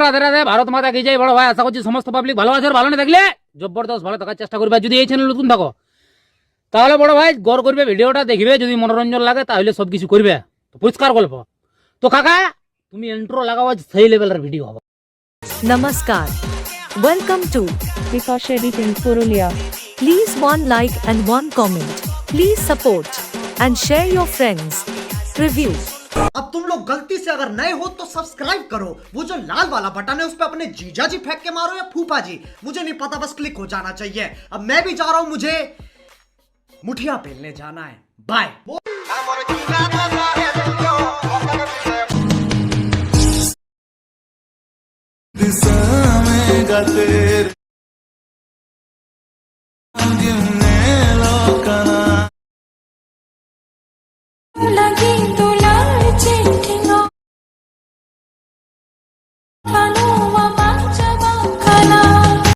রাধে রাধে, ভারত মাতা কি জয়। বড় ভাই আশা করছি সমস্ত পাবলিক ভালো আছে। আর ভালো না দেখলে জবরদস্ত ভালো থাকার চেষ্টা করবে। যদি এই চ্যানেল নতুন থাকো তাহলে বড় ভাই গড় করবে, ভিডিওটা দেখবে, যদি মনোরঞ্জন লাগে তাহলে সবকিছু করবে। তো পরিষ্কার গল্প। তো কাকা তুমি ইন্ট্রো লাগাও, সেই লেভেলের ভিডিও হবে। Namaskar. Welcome to Because Editing Purulia. Please one like and one comment. Please support and share your friends. Review. अब तुम लोग गलती से अगर नए हो तो सब्सक्राइब करो। वो जो लाल वाला बटन है उस पे अपने जीजा जी फेंक के मारो या फूफा जी, मुझे नहीं पता, बस क्लिक हो जाना चाहिए। अब मैं भी जा रहा हूं, मुझे मुठिया पेलने जाना है। बाय। लगी तो